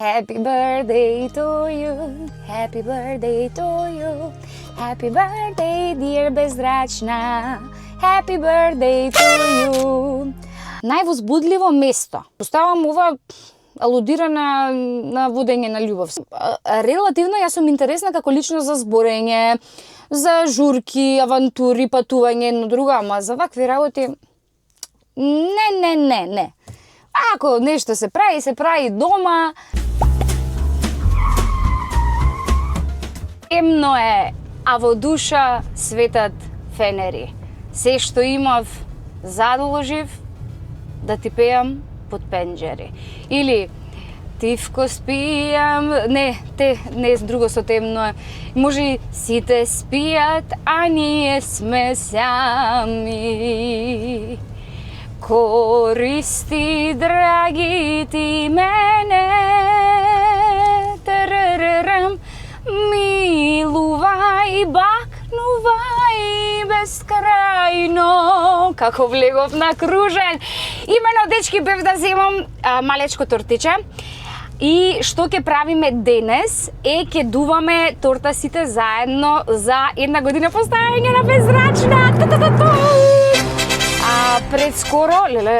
Happy birthday to you, happy birthday to you, happy birthday dear беззрачна, happy birthday to you. Највозбудливо место. Поставам ова алудира на водење на љубов. Релативно јас сум интересна како личност за зборење, за журки, авантури, патување едно друго, ама за вакви работи не. Ако нешто се прави дома. Темно е, а во душа светат фенери. Се што имав, задолжив да ти пеам под пенџери. Или тивко спијам, не друго со темно е. Може сите спијат, а ние сме сами. Користи, драги ти мене, милувај, бакнувај бескрајно. Како влегов на кружен. Имено, дечки, бев да земам малечко тортиче. И што ќе правиме денес е ќе дуваме торта сите заедно за 1 година постојање на беззрачна. Пред скоро,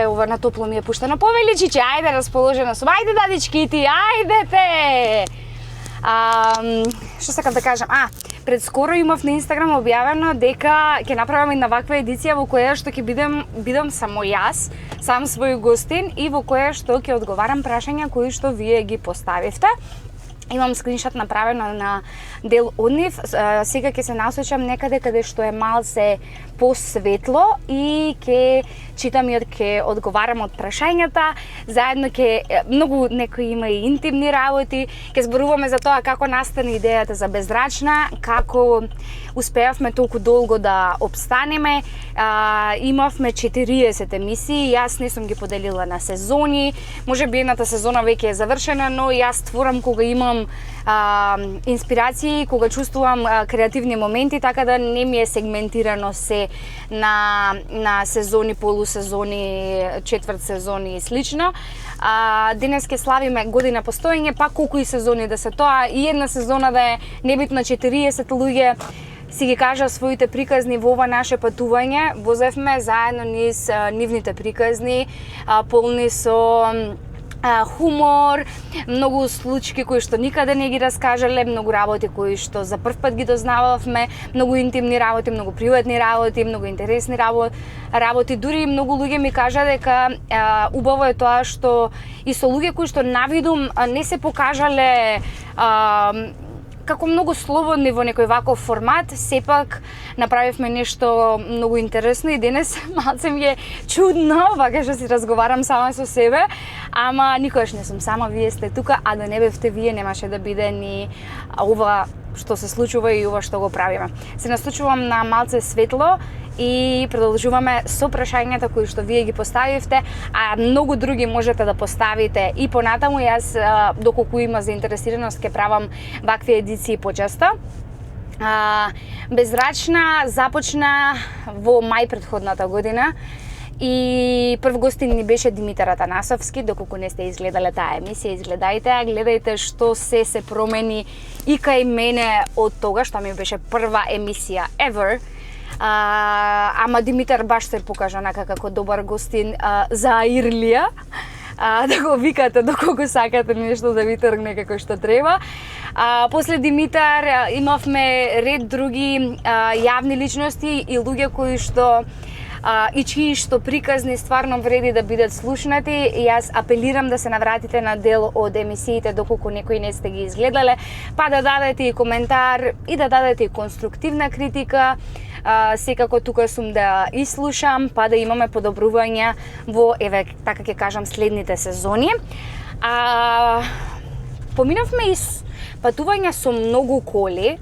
ова на топло ми е пуштено, повеличиче, ајде расположена сум, ајде дадички ти, ајдете! Што сакам да кажам? Пред скоро имав на Инстаграм објавено дека ќе направам една ваква едиција во која што ќе бидам само јас, сам свој гостин и во која што ќе одговарам прашања кои што вие ги поставивте. Имам скриншот направено на дел од нив. Сега ќе се насочам некаде каде што е малце посветло и ќе читам и ќе одговарам од прашањата. Заедно многу некои има и интимни работи. Ќе зборуваме за тоа како настана идејата за беззрачна, како успеавме толку долго да обстанеме. Имавме 40 емисии, јас не сум ги поделила на сезони. Можеби едната сезона веќе е завршена, но јас творам кога имам инспирации, кога чувствувам креативни моменти, така да не ми е сегментирано се на сезони, полусезони, четврт сезони и слично. Денес ќе славиме година постоење, па колку и сезони да се тоа, и една сезона да е небитно 40 луѓе си ги кажа своите приказни во ова наше патување. Возевме заедно низ нивните приказни, полни со хумор, многу случаи кои што никаде не ги раскажале, многу работи кои што за прв пат ги дознававме, многу интимни работи, многу приватни работи, многу интересни работи. Дури многу луѓе ми кажа дека убаво е тоа што и со луѓе кои што навидум не се покажале како многу слободни во некој ваков формат, сепак направивме нешто многу интересно и денес малце ми е чудно, вака што си разговарам сама со себе, ама никогаш не сум сама, вие сте тука, а да не бевте вие немаше да биде ни ова што се случува и ова што го правиме. Се насочувам на малце светло и продолжуваме со прашањата кои што вие ги поставивте, а многу други можете да поставите и понатаму. Јас, доколку има заинтересираност, ќе правам вакви едиции почесто. Беззрачна започна во мај претходната година и прв гостин ни беше Димитар Атанасовски. Доколку не сте изгледале таа емисија, изгледајте, гледајте што се промени и кај мене од тога, што ми беше прва емисија ever. Ама Димитар баш се покажа како добар гостин за Ирлија. Да го викате доколку сакате нешто да ви тргне како што треба. После Димитар имавме ред други јавни личности и луѓе кои што и чии што приказни стварно вреди да бидат слушнати. Јас апелирам да се навратите на дел од емисиите доколку некои не сте ги изгледале, па да дадете и коментар и да дадете и конструктивна критика. Секако тука сум да ислушам, па да имаме подобрувања во, еве, така ќе кажам, следните сезони. Поминавме и патувања со многу коли.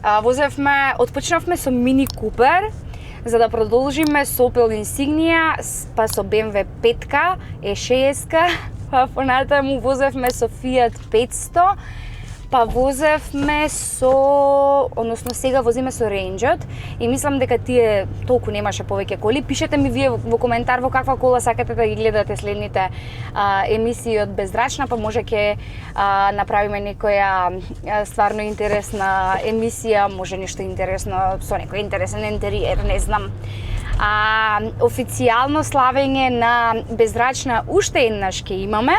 Отпочнавме со Мини Купер, за да продолжиме со Opel Insignia, па со BMW 5-ка, E6-ка, па понатаму возевме со Fiat 500, Па возевме односно сега возиме со ренџот и мислам дека тие толку немаше повеќе коли. Пишете ми вие во коментар во каква кола сакате да ги гледате следните емисии од Беззрачна, па може ќе направиме некоја стварно интересна емисија, може нешто интересно со некој интересен интериер, не знам. Официјално славење на Беззрачна уште еднаш ќе имаме.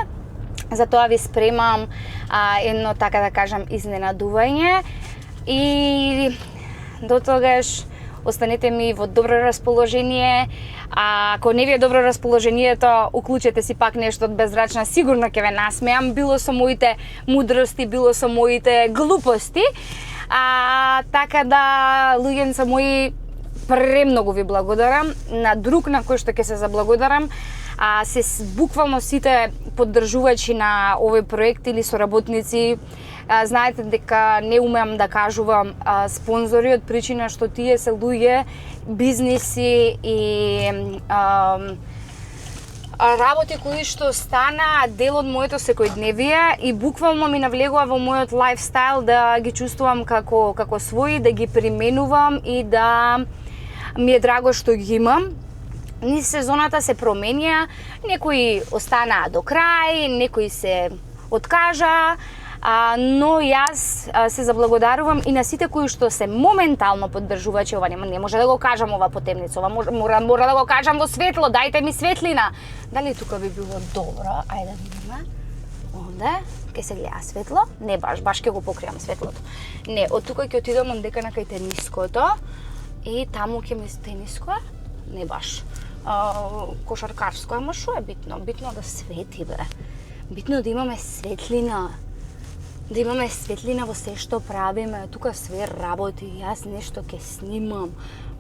Затоа ви спремам едно, така да кажам, изненадување и до тогаш останете ми во добро расположение. Ако не ви е добро расположението, уклучете си пак нешто од Беззрачна, сигурно ќе ве насмеам, било со моите мудрости, било со моите глупости. Така да, луѓенца мои, премногу ви благодарам. На друг на кој што ќе се заблагодарам, се буквално сите поддржувачи на овој проект или соработници. Знаете дека не умеам да кажувам спонзори од причина што тие се луѓе, бизниси и работи кои што стана дел од моето секојдневие и буквално ми навлегува во мојот лајфстайл да ги чувствувам како своји, да ги применувам и да ми е драго што ги имам. Низ сезоната се променија, некои останаа до крај, некои се откажа, но јас се заблагодарувам и на сите кои што се моментално поддржувачи. Ова не може да го кажам ова по темница, ова мора да го кажам во светло, дајте ми светлина. Дали тука би било добро? Ајде да видиме. Овде ќе се гледа светло? Не баш ќе го покријам светлото. Не, од тука ќе отидам ондека на кај тениското и таму ќе ми тениско? Не баш. Кошаркарско, ама шо е битно? Битно да свети, бе. Битно да имаме светлина. Да имаме светлина во се што правиме. Тука све работи, јас нешто ќе снимам.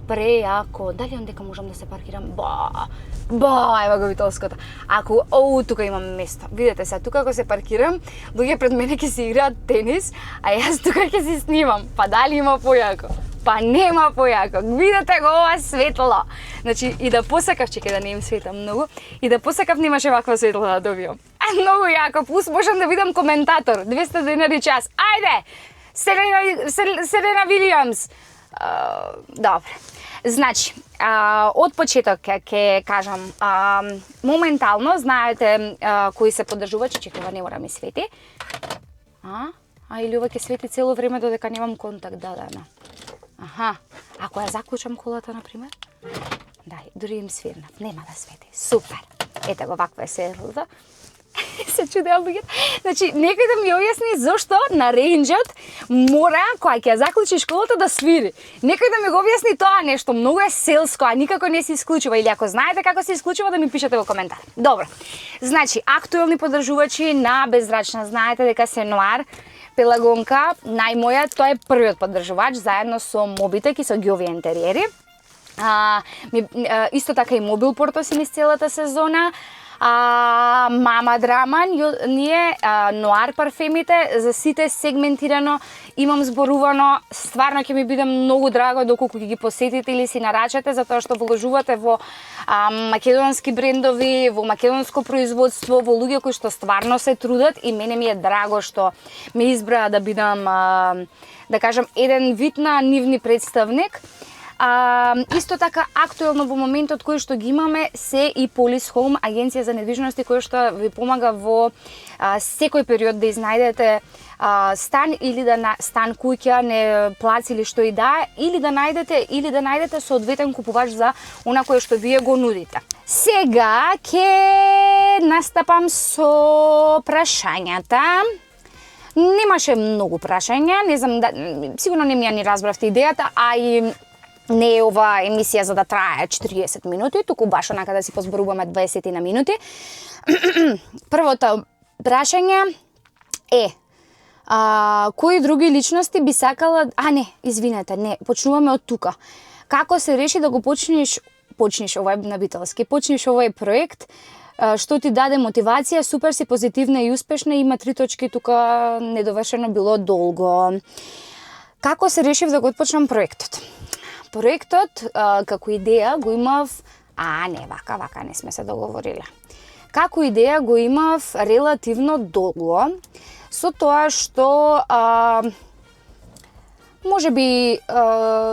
Прејако. Дали ондека можам да се паркирам? Ева го Витолското. Тука имам место. Видете се, тука ако се паркирам, луѓе пред мене ќе се играат тенис, а јас тука ќе се снимам. Па дали има појако? Па нема појако. Видете го ова светло. Значи, и да посакав, чекај да не им светам многу, и да посакав немаше ваква светло да добиам. Многу јако, плюс можам да видам коментатор, 200 денари час. Ајде! Серена Вилијамс. Добре. Значи, од почеток ќе кажам, моментално, знаете кои се поддржувачи, чекава не мора ми свети. Или ова ќе свети цело време додека немам контакт дадено. Ако ја заклучам колата, например, дури им свирнав, нема да свети. Супер. Ете го, ваква е светлото. Се чудеа луѓето. Значи, некој да ми објасни зошто на ренџот мора, кога ќе заклучиш колата, да свири. Некој да ми го објасни тоа нешто, многу е селско, а никако не се исклучува. Или ако знаете како се исклучува, да ми пишете во коментар. Добро. Значи, актуелни поддржувачи на Беззрачна. Знаете дека се Нуар, Пелагонка, најмоја, тој е првиот поддржувач, заедно со Мобитек и со Ѓови интериери. Исто така и Мобил Портос низ целата сезона. Мама Драма, ние Нуар парфемите, за сите сегментирано имам зборувано. Стварно ќе ми биде многу драго доколку ќе ги посетите или си нарачате, затоа што вложувате во македонски брендови, во македонско производство, во луѓе кои што стварно се трудат и мене ми е драго што ме избраа да бидам, да кажам, еден вид на нивни представник. Исто така актуелно во моментот кој што ги имаме се и Полис Хоум, агенција за недвижности која што ви помага во секој период да изнајдете стан или стан, куќа, не плац или што и да, или да најдете соодветен купувач за она кое што вие го нудите. Сега ќе настапам со прашањата. Немаше многу прашања, не знам, сигурно не ми ја ни разбравте идејата, а и не е ова емисија за да трае 40 минути, туку баш онака да си позборуваме 20 на минути. Првото прашање е кои други личности би сакала... почнуваме од тука. Како се реши да го почнеш овој на Битолски, почнеш овој проект, што ти даде мотивација, супер си позитивна и успешна, има 3 точки тука, недовршено било долго. Како се решив да го отпочнам проектот? Проектот како идеја го имав, вака не сме се договориле. Како идеја го имав релативно долго, со тоа што може би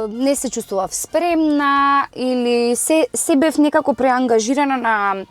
не се чувствував спремна или се бев некако преангажирана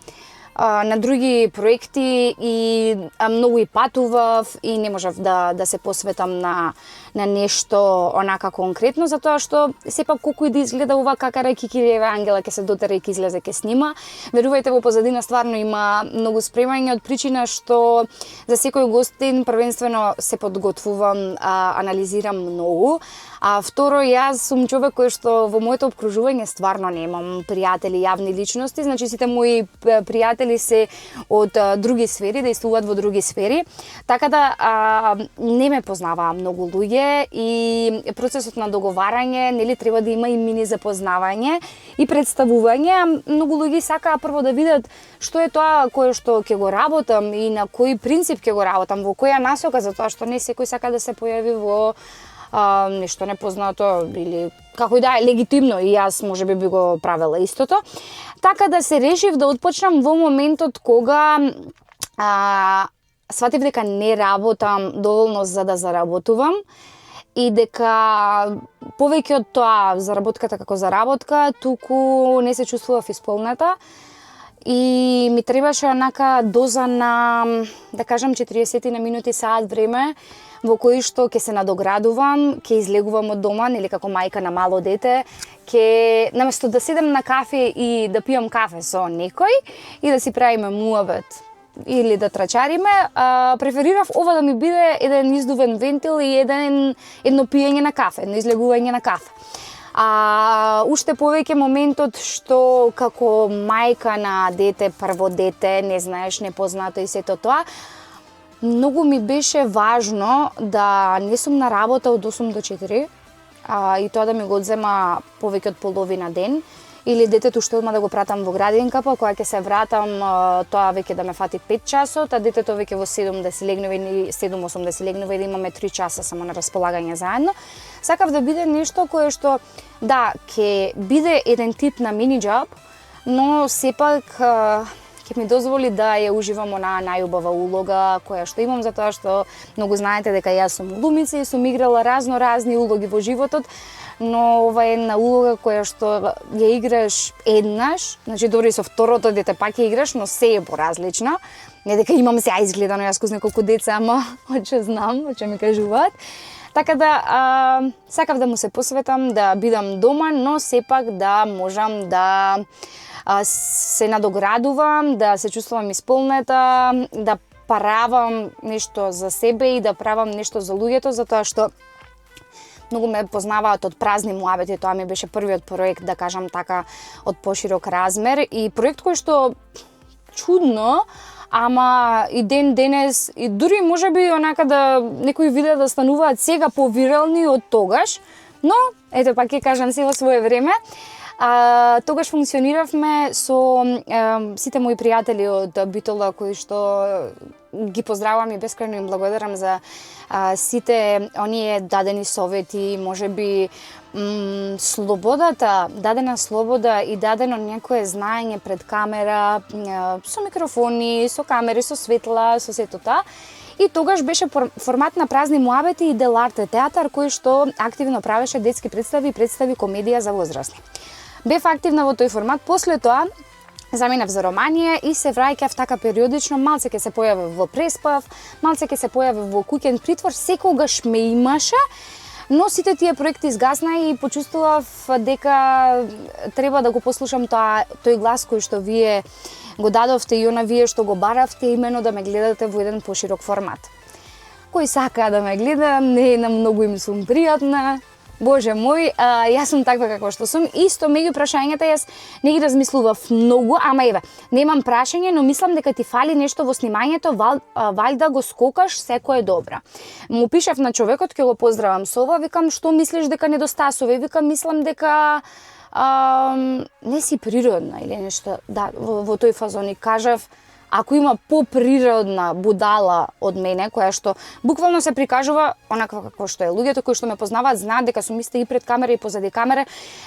на други проекти и многу и патував и не можев да се посветам на нешто онака конкретно, затоа што сепак колку и да изгледа ова какара Кикириева Ангела ќе се дотера и ќе излезе ќе снима. Верувајте, во позадина стварно има многу спремање од причина што за секој гостин првенствено се подготвувам, анализирам многу. А второ, јас сум човек кој што во моето обкружување стварно немам пријатели, јавни личности, значи сите мои пријатели се од други сфери, действуваат во други сфери, така да не ме познаваа многу луѓе и процесот на договарање, нели, треба да има и мини запознавање и представување. Многу луѓе сакаа прво да видат што е тоа кое што ќе го работам и на кој принцип ќе го работам, во која насока, затоа што не секој сака да се појави во нешто непознато или како и да е легитимно, и јас можеби би го правела истото. Така да се решив да отпочнам во моментот кога сватив дека не работам доволно за да заработувам и дека повеќе од тоа заработката како заработка, туку не се чувствував исполната и ми требаше онака доза на, да кажам, 40 на минути, саат време во кои што ќе се надоградувам, ќе излегувам од дома, нели, како мајка на мало дете, ќе наместо да седам на кафе и да пијам кафе со некој и да си правиме муабет или да трачариме, преферирав ова да ми биде еден издувен вентил и едно пиење на кафе, едно излегување на кафе. Уште повеќе моментот што како мајка на дете, прво дете, не знаеш, непознато и сето тоа, многу ми беше важно да не сум на работа од 8 до 4 и тоа да ми го одзема повеќе од половина ден, или детето што одма да го пратам во градинка, па кога ќе се вратам тоа веќе да ме фати 5 часот, а детето веќе во 7 да се легнува или 7-8 да се легнува и да имаме 3 часа само на располагање заедно. Сакав да биде нешто кое што да ќе биде еден тип на мини џоб, но сепак ќе ми дозволи да ја уживам онаа најубава улога која што имам, затоа што многу знаете дека јас сум глумица и сум играла разни улоги во животот, но ова е една улога која што ја играш еднаш, значи дори со второто дете пак ја играш, но се е поразлично. Не дека имам се изгледано јас кој знае колку деца, ама оче знам, оче ми кажуваат. Така да сакав да му се посветам, да бидам дома, но сепак да можам да се надоградувам, да се чувствувам исполнета, да правам нешто за себе и да правам нешто за луѓето, затоа што многу ме познаваат од празни муабети. Тоа ми беше првиот проект, да кажам така, од поширок размер и проект кој што чудно, ама и ден денес и дури можеби онака да некои видеа да стануваат сега повирални од тогаш, но ето пак ќе кажам се во свое време. Тогаш функциониравме со сите мои пријатели од Битола кои што ги поздравам и бескрајно им благодарам за сите оние дадени совети, можеби слободата, дадена слобода и дадено некое знаење пред камера, со микрофони, со камери, со светла, со сето тоа. И тогаш беше формат на празни муабети и Дел Арте театар кој што активно правеше детски представи и представи комедија за возрастни. Бев активна во тој формат, после тоа заминав за Романија и се враќав така периодично, малце ќе се појавив во Преспав, малце ќе се појавив во Куќен притвор, секогаш ме имаше, но сите тие проекти изгасна и почувствував дека треба да го послушам тој глас кој што вие го дадовте и она вие што го баравте, имено да ме гледате во еден поширок формат. Кој сака да ме гледа, не на многу им сум пријатна. Боже мој, јас сум таква како што сум. Исто меѓу прашањата јас не ги размислував многу, ама еве, немам прашање, но мислам дека ти фали нешто во снимањето, валјда го скокаш, секој е добра. Му пишав на човекот, ќе го поздравам со ова, викам што мислиш дека недостасува, викам мислам дека не си природна или нешто, да, во тој фазон и кажав, ако има поприродна будала од мене, која што буквално се прикажува онака како што е, луѓето кои што ме познаваат знаат дека сум иста и пред камера и позади камера,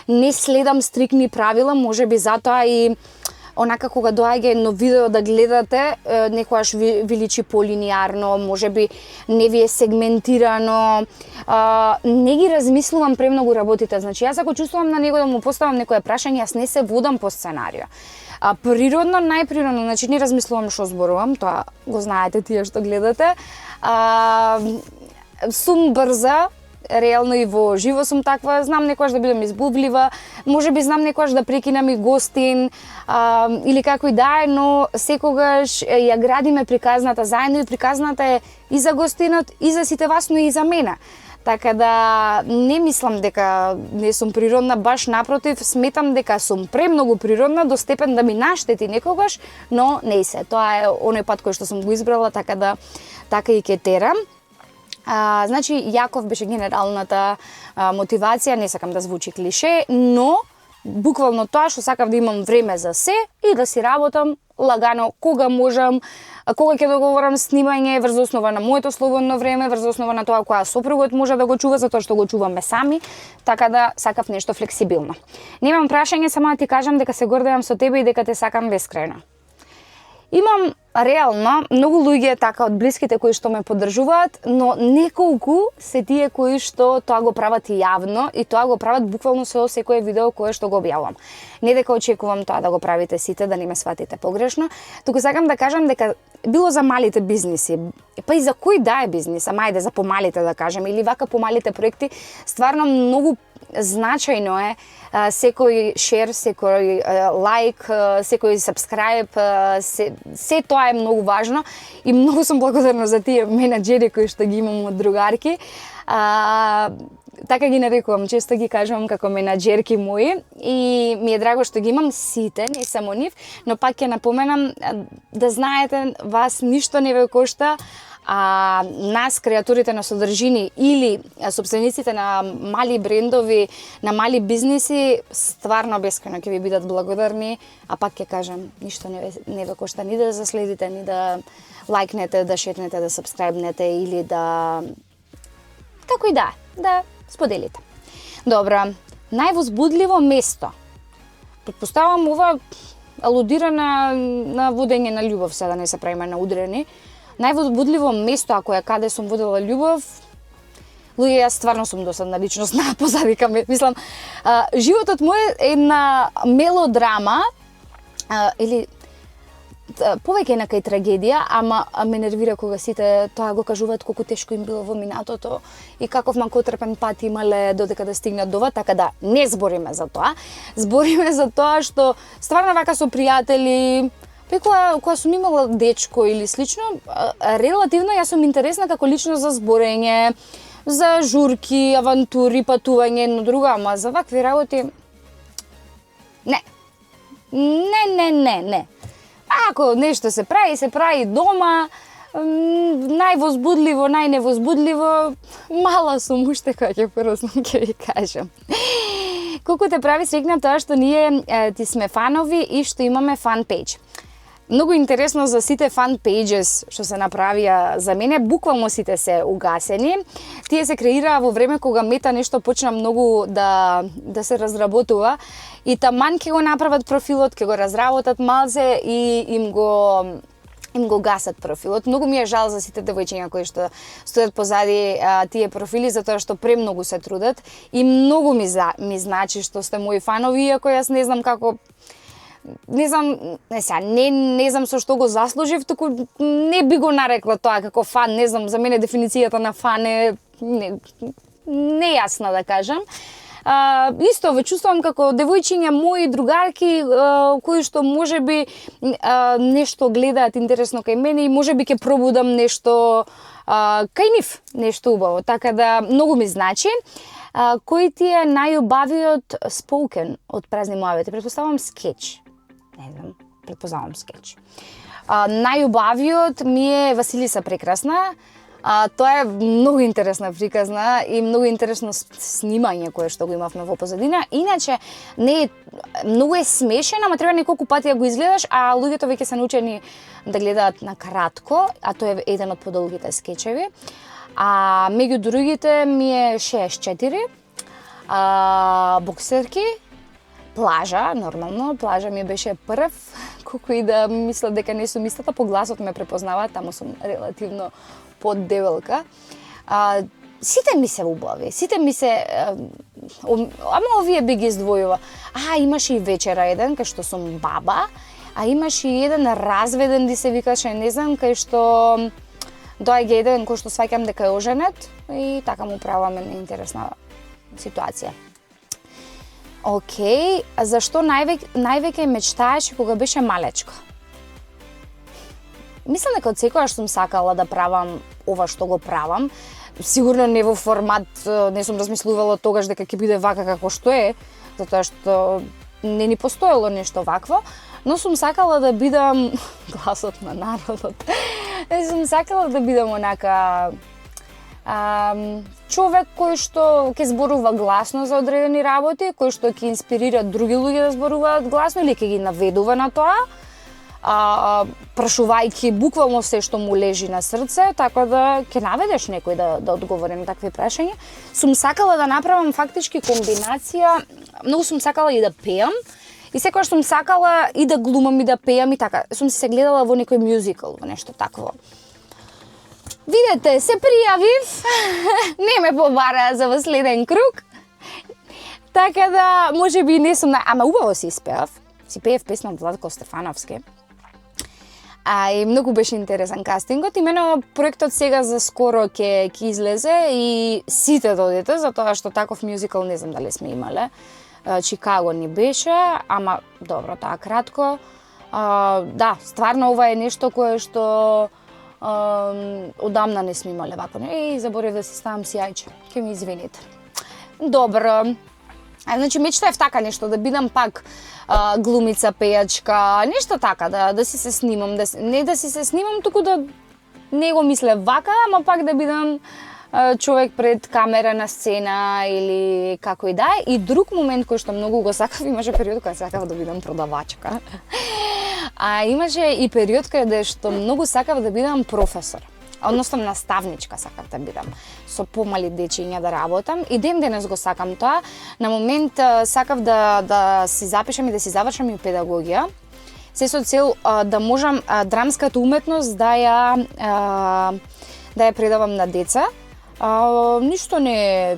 не следам стрикни правила, можеби затоа и онака кога доаѓа едно видео да гледате, некогаш ви личи полинеарно, можеби не ви е сегментирано, не ги размислувам премногу работите. Значи, јас ако чувствувам на него да му поставам некое прашање, јас не се водам по сценарио. Природно, најприродно, значи не размислувам што зборувам, тоа го знаете тие што гледате. Сум брза, реално и во живо сум таква, знам некојаш да бидам избувлива, можеби знам некојаш да прекинам и гостин, или како и да е, но секогаш ја градиме приказната заедно и приказната е и за гостинот, и за сите вас, но и за мене. Така да не мислам дека не сум природна, баш напротив, сметам дека сум премногу природна до степен да ми наштети некогаш, но не се. Тоа е оној пат кој што сум го избрала, така да така и ќе терам. Значи, Јаков беше генералната мотивација, не сакам да звучи клише, но буквално тоа што сакав да имам време за се и да си работам лагано кога можам, кога ќе договорам снимање врз основа на моето слободно време, врз основа на тоа која сопругот може да го чува, затоа што го чуваме сами, така да сакав нешто флексибилно. Немам прашање, само да ти кажам дека се гордеам со тебе и дека те сакам бескрајно. Имам реално многу луѓе така од блиските кои што ме поддржуваат, но неколку се тие кои што тоа го прават и јавно и тоа го прават буквално со секое видео кое што го објавувам. Не дека очекувам тоа да го правите сите, да не ме сватите погрешно, туку сакам да кажам дека било за малите бизниси, па и за кој да е бизнис, ама ајде за помалите да кажем, или вака помалите проекти, стварно многу значајно е секој шер, секој лайк, секој сабскрајб, се тоа е многу важно и многу сум благодарна за тие менаџери кои што ги имам од другарки. Така ги нарекувам, често ги кажувам како менаџерки мои и ми е драго што ги имам сите, не само нив, но пак ќе напоменам да знаете, вас ништо не ве кошта, а нас, креаторите на содржини или собствениците на мали брендови, на мали бизниси, стварно бескрајно ќе ви бидат благодарни, а пак ќе кажам, ништо не ве кошта ни да заследите, ни да лайкнете, да шетнете, да сабскрајбнете или да како и да споделите. Добро, највозбудливо место. Претпоставам ова алудира на водење на љубов, сега да не се правиме на удрени. Највозбудливо место, ако е каде сум водела љубов, луѓе, јас стварно сум досадна личност на позадика. Мислам, животот мој е една мелодрама, или повеќе на кај трагедија, ама ме нервира кога сите тоа го кажуваат колку тешко им било во минатото и каков макотрпен пат имале додека да стигнат до ова, така да не збориме за тоа. Збориме за тоа што стварно вака со пријатели, кога сум имала дечко или слично, релативно јас сум интересна како личност за зборење, за журки, авантури, патување, едно друго, ама за вакви работи не. Ако нешто се прави дома, највозбудливо, најневозбудливо, мала сум уште кога ќе пороснам, ќе ви кажам. Колку те прави среќна тоа што ние ти сме фанови и што имаме фан пејдж. Многу интересно за сите фан пејджес што се направија за мене, буквално сите се угасени. Тие се креираа во време кога Мета нешто почна многу да се разработува и таман ќе го направат профилот, ќе го разработат малце и им го гасат профилот. Многу ми е жал за сите девојчиња кои што стојат позади тие профили, затоа што премногу се трудат и многу ми значи што сте мои фанови, иако јас не знам како не знам со што го заслужив, туку не би го нарекла тоа како фан, не знам, за мене дефиницијата на фан е нејасна да кажам. Исто ве чувствувам како девојчиња мои другарки кои што можеби нешто гледаат интересно кај мене и можеби ќе пробудам нешто кај нив, нешто убаво, така да многу ми значи. Кој ти е најубавиот споукен од празни муабети? Претпоставам скеч. Не знам, претпоставам скеч. Најубавиот ми е Василиса Прекрасна. Тоа е многу интересна приказна и многу интересно снимање кое што го имавме во позадина. Иначе не е многу е смешен, ама треба неколку пати да го изгледаш, а луѓето веќе се научени да гледаат на кратко, а тоа е еден од подолгите скечеви. А меѓу другите ми е 64, боксерки, плажа, нормално, плажа ми беше прв, колку и да мислат дека не сум истата, по гласот ме препознаваат, таму сум релативно поддебелка. Сите ми се убави, сите ми се... Ама овие би ги издвојува. Имаше и вечера еден, кај што сум баба, а имаше и еден разведен, ди се викаше, не знам, кај што доаѓа еден кој што сваќам дека е оженет и така му праваме неинтересна ситуација. Океј, зашто највеќе мечтаеше кога беше малечка? Мислам дека од секогаш сум сакала да правам ова што го правам. Сигурно не во формат, не сум размислувала тогаш дека ќе биде вака како што е, затоа што не ни постоело нешто вакво, но сум сакала да бидам гласот на народот. Сум сакала да бидам онака човек кој што ќе зборува гласно за одредени работи, кој што ќе инспирира други луѓе да зборуваат гласно или ќе ги наведува на тоа, прашувајќи буквално се што му лежи на срце, така да ќе наведеш некој да одговори на такви прашања. Сум сакала да направам фактички комбинација, многу сум сакала и да пеам, и секогаш сум сакала и да глумам и да пеам и така. Сум се гледала во некој мюзикл, во нешто такво. Видете, се пријавив, не ме побара за во следен круг, така да може би не сум ама убаво си испеав. Си пеев песна од Владко Стефановски. И многу беше интересен кастингот. Имено проектот сега за скоро ќе излезе и сите додите, затоа што таков мюзикл не знам дали сме имале. Чикаго ни беше, ама добро, таа кратко. Да, стварно ова е нешто кое што одамна не сме имале вако. Заборев да си ставам сијајче. Ќе ми извините. Добро. Значи мечтаев така нешто, да бидам пак глумица, пејачка, нешто така, да си се снимам, не да си се снимам, туку да не го мислев вака, ама пак да бидам човек пред камера на сцена или како и да е. И друг момент кој што многу го сакав, имаше период кога сакав да бидам продавачка. Имаше и период каде што многу сакав да бидам професор. Односно наставничка сакав да бидам, со помали дечиња да работам и ден денес го сакам тоа. На момент сакав да си запишам и да си завршам и педагогија. Се со цел да можам драмската уметност да ја предавам на деца. За ништо не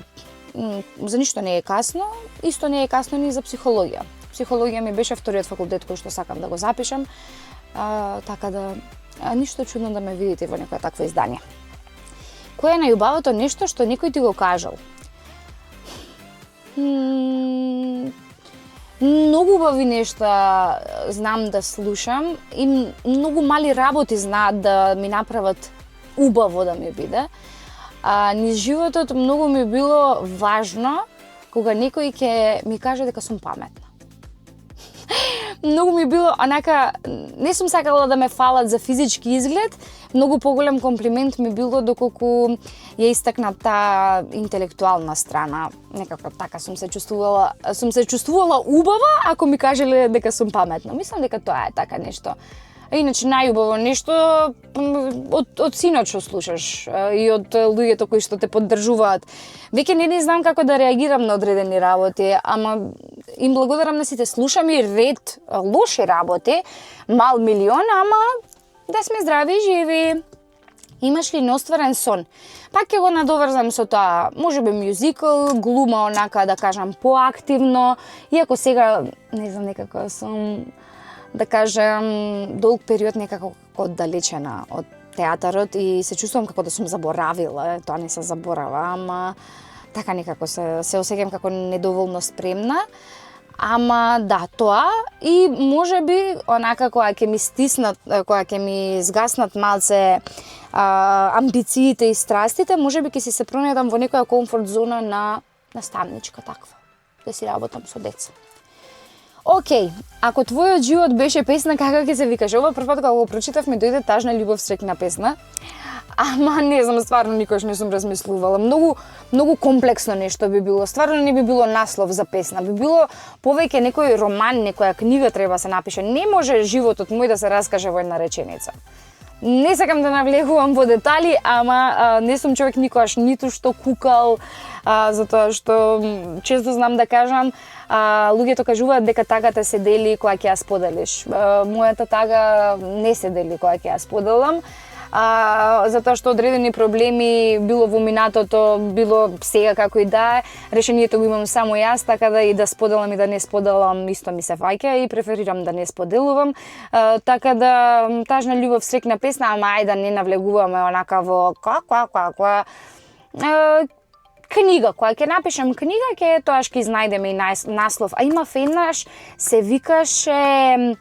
е касно, исто не е касно ни за психологија. Психологија ми беше вториот факултет кој што сакам да го запишам, така да ништо чудно да ме видите во некоја такво издание. Кој е најубавото нешто што некој ти го кажал? Многу убави нешта знам да слушам и многу мали работи знаат да ми направат убаво да ми биде. Низ животот многу ми било важно кога некој ќе ми каже дека сум паметна. Многу ми било онака, не сум сакала да ме фалат за физички изглед, многу поголем комплимент ми било доколку ја истакна таа интелектуална страна. Некако така сум се чувствувала убава ако ми кажеле дека сум паметна. Мислам дека тоа е така нешто. Иначе најубаво нешто од синот што слушаш и од луѓето кои што те поддржуваат. Веќе не знам како да реагирам на одредени работи, ама им благодарам на сите. Слушам и ред лоши работи, мал милион, ама да сме здрави и живи. Имаш ли неостварен сон? Пак ќе го надоврзам со тоа, можеби мюзикл, глума онака да кажам поактивно, иако сега не знам некако сум да кажам, долг период некако оддалечена од театарот и се чувствувам како да сум заборавила, тоа не се заборава, ама така некако се осеќам како недоволно спремна. Ама да, тоа и можеби онака кога ќе ми стиснат, кога ќе ми згаснат малце амбициите и страстите, можеби ќе се пронедам во некоја комфорт зона на наставничка таква, да си работам со деца. Океј, ако твојот живот беше песна, како ќе се викаш? Ова првпат кога го прочитав ми дојде Тажна љубов среќна песна. Ама не знам, стварно никош не сум размислувала. Многу комплексно нешто би било. Стварно не би било наслов за песна. Би било повеќе некој роман, некоја книга треба се напише. Не може животот мој да се раскаже во една реченица. Не сакам да навлегувам во детали, ама не сум човек никогаш ниту што кукал, затоа што често знам да кажам, луѓето кажуваат дека тагата се дели кога ќе ја споделиш. Мојата тага не се дели кога ќе ја споделам, затоа што одредени проблеми, било во минатото, било сега како и да е, решението го имам само јас, така да и да споделам и да не споделам исто ми се фаќа и преферирам да не споделувам. Така да тажна љубов, срекна песна, ама ајде да не навлегуваме онака во книга, кога ќе напишам книга, ќе тоаш ќе изнајдеме и наслов. А има еднаш се викаше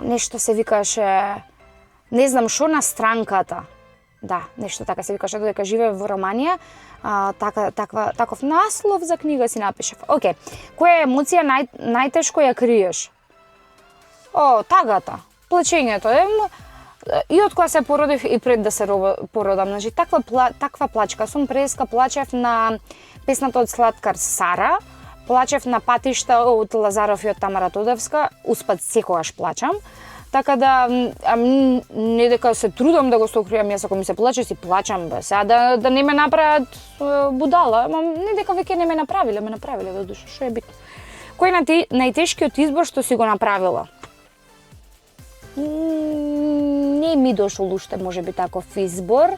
нешто се викаше не знам што на странката. Да, нешто така се викаше, додека живее во Романија. Таков наслов за книга си напишав. Океј, која емоција најтешко ја криеш? Тагата, плачењето. И од кога се породив и пред да се породам, значи таква плачка сум, преска плачев на песната од Слаткар Сара, плачев на Патишта од Лазаров и од Тамара Тодевска, успат секогаш плачам. Така да не дека се трудам да го сокријам, јас ако ми се плаче си плачам, сега да не ме направат будала, ама не дека веќе не ме направиле до душа, што е битно. Кој е најтешкиот избор што си го направила? Не ми дошол уште можеби таков избор,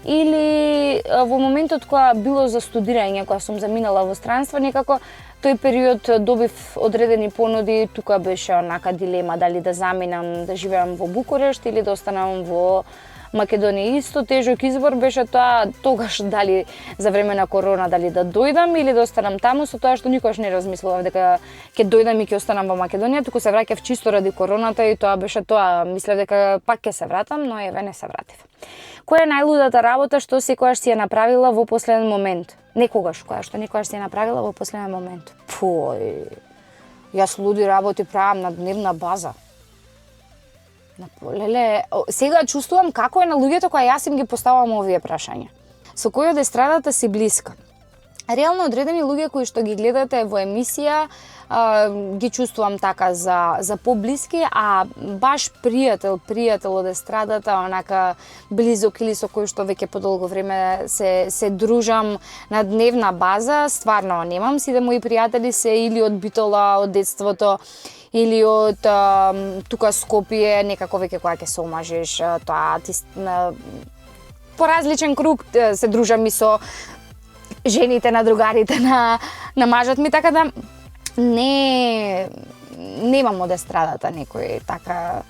или во моментот кога било за студирање, кога сум заминала во странство, некако тој период добив одредени понуди, тука беше онака дилема дали да заминам да живеам во Букурешт или да останам во Македонија. Исто тежок избор беше тоа тогаш дали за време на корона дали да дојдам или да останам таму, со тоа што никогаш не размислував дека ќе дојдам и ќе останам во Македонија, туку се враќав чисто ради короната и тоа беше тоа. Мислев дека пак ќе се вратам, но еве не се вратив. Која е најлудата работа што секогаш си ја направила во последен момент? Некогаш, која што некогаш си ја направила во последен момент. Јас луди работи правам на дневна база. Леле, сега чувствувам како е на луѓето кога јас им ги поставам овие прашања. Со кој од естрадата си блиска? Реално одредени луѓе кои што ги гледате во емисија, ги чувствувам така за поблиски, а баш пријател од естрадата, онака близок или со кој што веќе подолго време се дружам на дневна база, стварно немам. Сите мои пријатели се или од Битола, од детството, или од тука Скопје, некако веќе кога ќе се омажеш, тоа по различен круг се дружам и со жените на другарите на мажот ми, така да немам од естрадата некој така.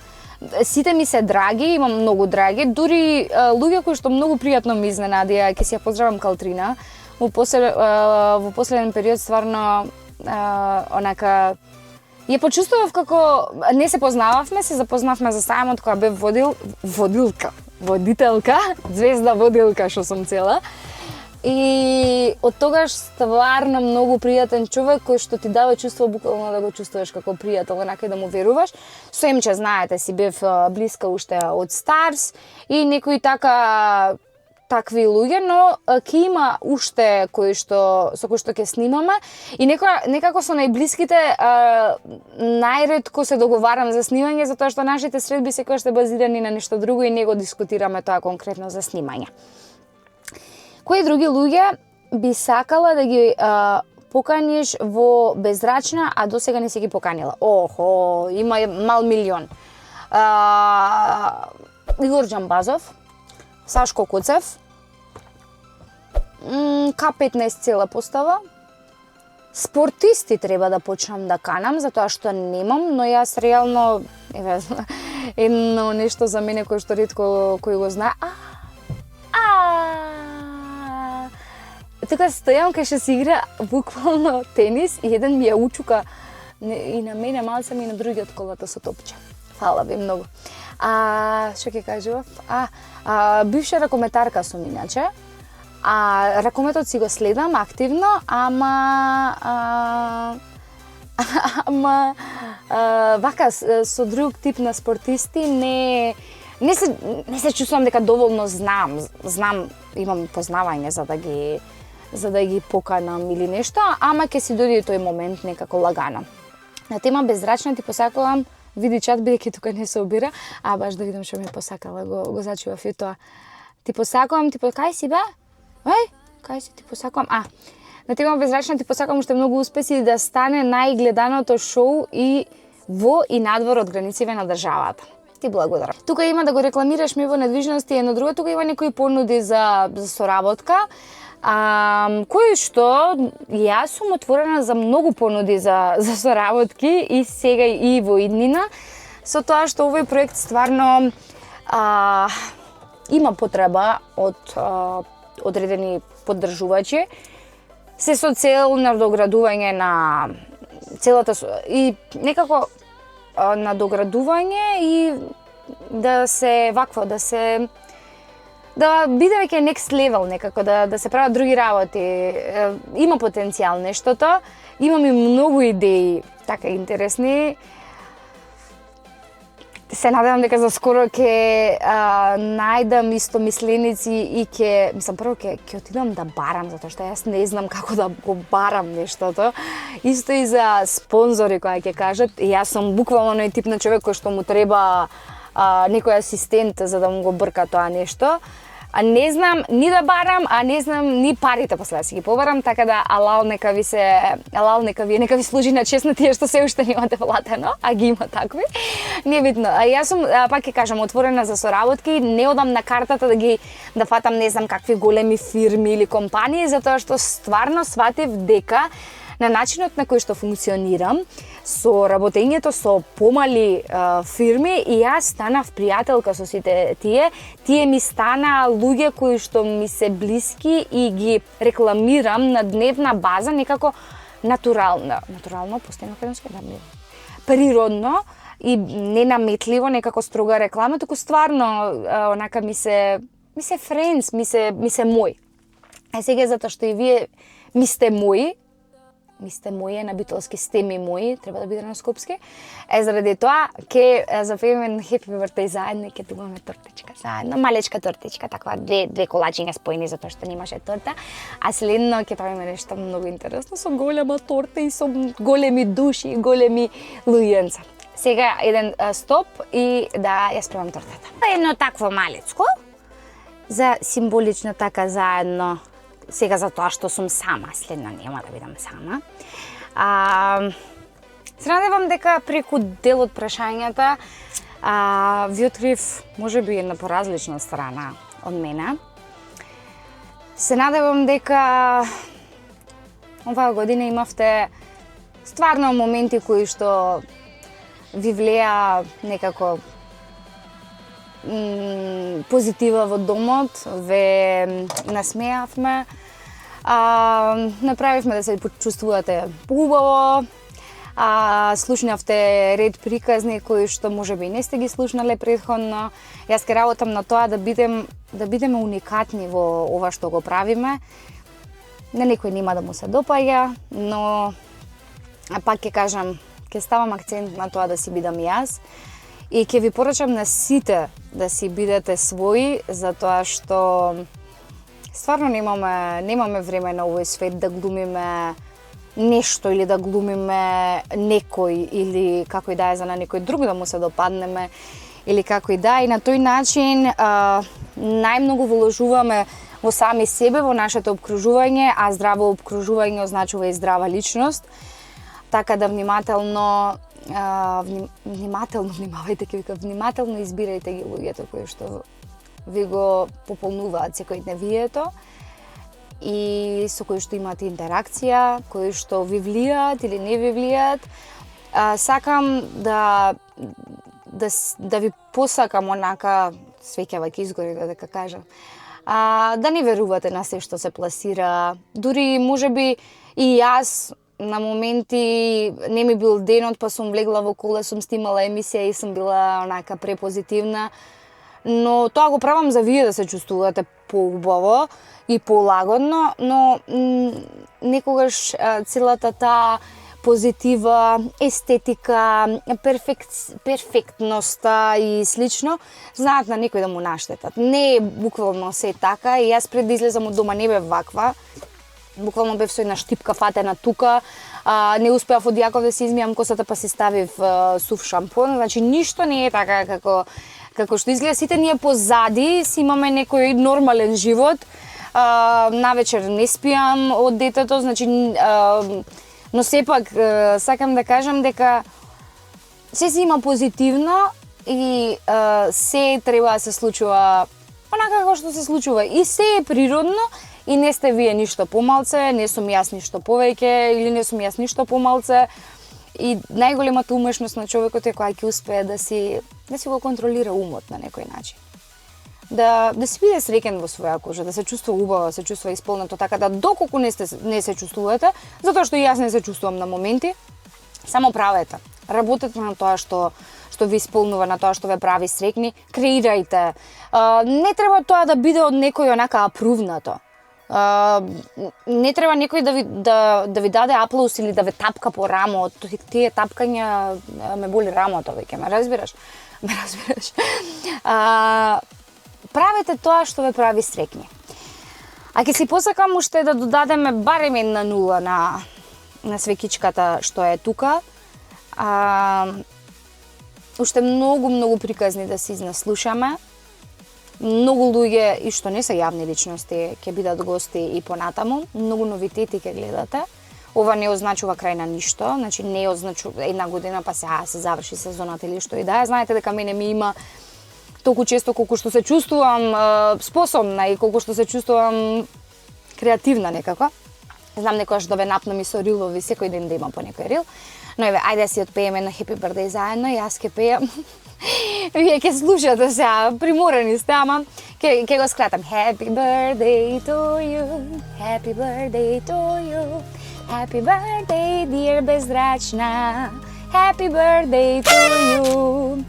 Сите ми се драги, имам многу драги, дури луѓе кои што многу пријатно ми изненадија, ќе си ја поздравам Калтрина, во последен период стварно онака ја почувствував како не се познававме, се запознавме за сајмот кога бев водителка, звезда водилка што сум цела. И од тогаш стварно многу пријатен човек кој што ти дава чувство буквално да го чувствуваш како пријател, онака и да му веруваш. Со Емче, знаете, си бев блиска уште од Старс и некои такви луѓе, но ќе има уште со кои што ќе снимаме и некако со најблиските најретко се договарам за снимање, затоа што нашите средби секогаш се базирани на нешто друго и не го дискутираме тоа конкретно за снимање. Кои други луѓе би сакала да ги поканиш во Безрачна, а досега не си ги поканила? Има мал милион. Игор Џамбазов, Сашко Куцев, К15 цела постава. Спортисти треба да почнам да канам, затоа што немам, но јас реално едно нешто за мене кој што ретко кој го знае. Тука стојам кај што се игра буквално тенис и еден ми ја учука и на мене малце и на другиот колата со топче. Фала ви многу. Што ќе кажував? Бивша ракометарка сум иначе. Ракометот си го следам активно, ама вака со друг тип на спортисти не се чувствувам дека доволно знам, имам познавање за да ги поканам или нешто, ама ќе си дојде тој момент некако лагано. На тема Безрачна ти посакувам види чат, бидејќи тука не се обира, а баш да видам што ми посакала, го зачував и тоа. Ти посакувам, кај си бе? Кај си ти посакувам? На тема Безрачна ти посакувам уште многу успеси да стане најгледаното шоу и во и надвор од границите на државата. Ти благодарам. Тука има да го рекламираш ми во недвижности едно друго, тука има некои понуди за соработка, кои што јас сум отворена за многу понуди за соработки и сега и во иднина, со тоа што овој проект стварно има потреба од одредени поддржувачи, се со цел на доградување на целата и некако надоградување и да се вакво, да биде веќе next level некако, да се прават други работи. Има потенцијал нештото, имам и многу идеи така интересни. Се надевам дека за скоро ќе најдам истомисленици и прво ќе отидам да барам, затоа што јас не знам како да го барам нештото. Исто и за спонзори кои ќе кажат, јас сум буквално оној тип на човек кој што му треба некој асистент за да му го брка тоа нешто. Не знам ни да барам, не знам ни парите после да си ги побарам, така да алал нека ви служи на чест на тие што се уште немате платено, а ги има такви. Не е битно. Јас сум, пак ќе кажам, отворена за соработки, не одам на картата да фатам не знам какви големи фирми или компании, затоа што стварно сватив дека на начинот на кој што функционирам, со работењето со помали фирми, и јас станав пријателка со сите тие ми стана луѓе кои што ми се блиски и ги рекламирам на дневна база некако натурално, постојано природно и ненаметливо, некако строга реклама, туку стварно онака ми се френдс, ми се мој. Сега затоа што и вие ми сте мои на битолски, сте ми мои, треба да биде на скопски. Заради тоа ќе запееме Happy Birthday заедно и ќе добиеме тортичка заедно, малечка тортичка, таква две колачиња споени затоа што немаше торта, а следно ќе правиме нешто многу интересно со голема торта и со големи души и големи луѓенца. Сега еден стоп и да ја спремам тортата. Едно такво малецко за символично така заедно. Сега за тоа што сум сама, следно нема да бидам сама. Се надевам дека преку дел од прашањата ви открив можеби една поразлична страна од мене. Се надевам дека оваа година имавте стварно моменти кои што ви влеа некако позитива во домот, ве насмеавме, направивме да се почувствувате поубаво, слушнавте ред приказни кои што можеби не сте ги слушнале претходно. Јас ќе работам на тоа да бидеме уникатни во ова што го правиме. На некој нема да му се допаѓа, но пак ќе кажам, ќе ставам акцент на тоа да си бидам јас. И ќе ви порачам на сите да си бидете своји, затоа што стварно немаме време на овој свет да глумиме нешто или да глумиме некој или како и да е за на некој друг да му се допаднеме или како и да. И на тој начин најмногу вложуваме во сами себе, во нашето обкружување, а здраво обкружување означува и здрава личност. Така да внимателно избирајте ги луѓето кои што ви го пополнуваат секојдневието и со кои што имате интеракција, кои што ви влијаат или не ви влијаат. Сакам да ви посакам онака, свеќавајќи изгори дека кажам, да не верувате на се што се пласира. Дури можеби и јас на моменти не ми бил денот, па сум влегла во кола, сум снимала емисија и сум била онака препозитивна. Но тоа го правам за вие да се чувствувате поубаво и полагодно, но некогаш целата таа позитива, естетика, перфектноста и слично знаат на некој да му наштетат. Не е буквално се така и јас пред да излезам од дома не бев ваква. буквално бев со една штипка фатена тука, не успеав од Јаков да си измијам косата, па си ставив сув шампон, значи ништо не е така како што изгледа. Сите ние позади си имаме некој нормален живот, навечер не спијам од детето, значи, но сепак сакам да кажам дека се си има позитивно и се треба да се случува онака како што се случува и се е природно и не сте вие ништо помалце, не сум јас ништо повеќе или не сум јас ништо помалце. И најголемата умешност на човекот е кога ќе успее да си го контролира умот на некој начин. Да си биде среќен во своја кожа, да се чувствува убаво, да се чувствува исполнето, така да доколку не се чувствувате, затоа што и јас не се чувствувам на моменти, само правете. Работете на тоа што ви исполнува, на тоа што ве прави среќни, креирајте. Не треба тоа да биде од некој онака апрувнато. Не треба некој да ви даде аплаус или да ве тапка по рамо. Тие тапкања ме боли рамото веќе, ме разбираш? Правете тоа што ве прави среќни. А ќе си посакам уште да додадеме барем една нула на свекичката што е тука. Уште многу приказни да се изнаслушаме. Многу луѓе и што не се јавни личности ќе бидат гости и понатаму. Многу новитети ќе гледате. Ова не означува крај на ништо, значи не означува една година па сега се заврши сезоната или што и да е. Знаете дека мене ми има толку често колку што се чувствувам способна и колку што се чувствувам креативна некако. Знам некојаш да ве напнам и со рилови, секој ден да има по некој рил. Но еве, ајде да си отпееме на Happy Birthday заедно, јас ќе пеам. Вие ќе слушате сега, приморени сте, ама ќе го скратам. Happy birthday to you, happy birthday to you, happy birthday dear безбрачна, happy birthday to you.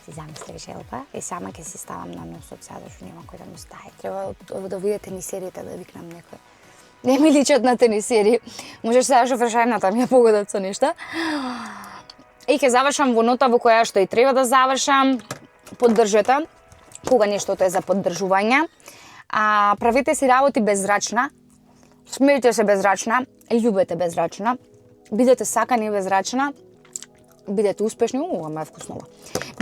Си замислих желба и сама ќе си ставам на носот сега што нема кој да ми стаи. Треба да видите тенисериите да викнам некој. Не ми личат на тенисери. Можеш сега што вршајната ми ја погодат со нешта. И ќе завршам во нота во која што и треба да завршам. Поддржете, кога нештото е за поддржување. Правете си работи беззрачна. Смејте се беззрачна. Љубете беззрачна. Бидете сакани беззрачна. Бидете успешни, ама е вкуснова.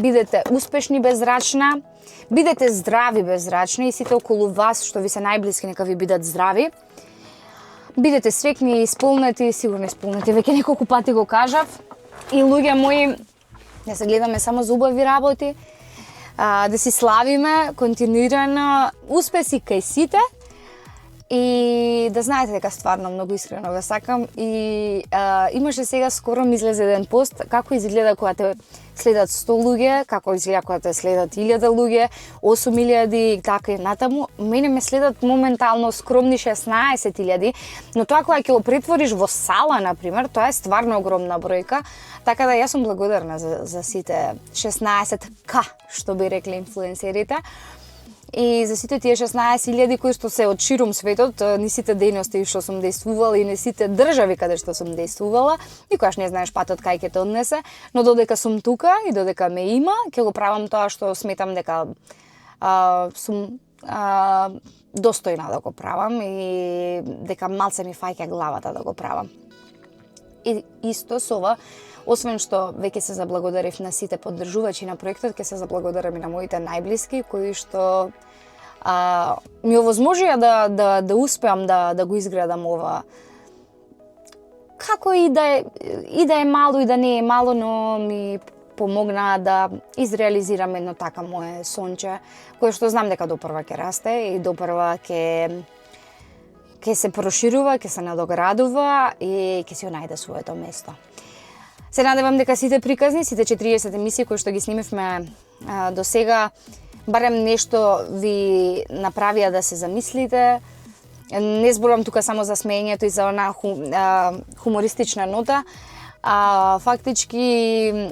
Бидете успешни беззрачна, бидете здрави беззрачни и сите околу вас што ви се најблиски нека ви бидат здрави. Бидете среќни и исполнети, сигурно исполнети, веќе неколку пати го кажав. И луѓе мои, да се гледаме само за убави работи, да си славиме континуирано успеси кај сите. И да знаете дека стварно многу искрено ве сакам и имаше сега скоро ми излезе еден пост како изгледа кога те следат 100 луѓе, како изгледа кога те следат 1000 луѓе, 8000 и така и натаму. Мене ме следат моментално скромни 16.000, но тоа кога ќе го претвориш во сала, например, тоа е стварно огромна бројка, така да јас сум благодарна за сите 16к, што би рекли инфлуенсерите. И за сите тие 16.000 кои што се од ширум светот, ни сите дејности што сум дејствувала и не сите држави каде што сум дејствувала, никогаш не знаеш патот кај ќе те однесе, но додека сум тука и додека ме има, ќе го правам тоа што сметам дека сум достојна да го правам и дека малце ми фаќа главата да го правам. И исто со ова, освен што веќе се заблагодарив на сите поддржувачи на проектот, ќе се заблагодарам и на моите најблиски кои што ми овозможија да успеам да го изградам ова. Како и да е мало и да не е мало, но ми помогна да изреализирам едно така мое сонче, кое што знам дека допрва ќе расте и допрва ќе се проширува, ќе се надоградува и ќе си најде своето место. Се надевам дека сите приказни, сите 40 емисии кои што ги снимивме до сега, барем нешто ви направија да се замислите. Не зборувам тука само за смеењето и за она хумористична нота. Фактички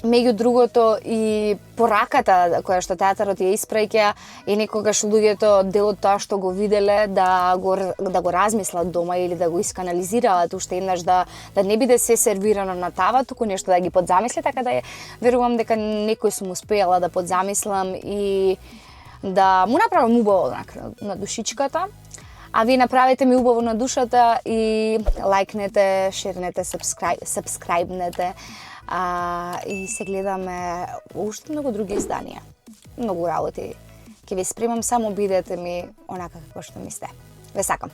меѓу другото и пораката која што театарот ја испраќа и некогаш луѓето дел од тоа што го виделе да го размислат дома или да го исканализираат уште еднаш, да не биде се сервирано на тава, туку нешто да ги подзамисли, така да верувам дека некој сум успеала да подзамислам и да му направам убаво на душичката. А вие направете ми убаво на душата и лајкнете, шернете, сабскрајбнете. И се гледаме уште многу други изданија. Многу работи ќе ви спремам, само бидете ми онака како што ми сте. Ве сакам.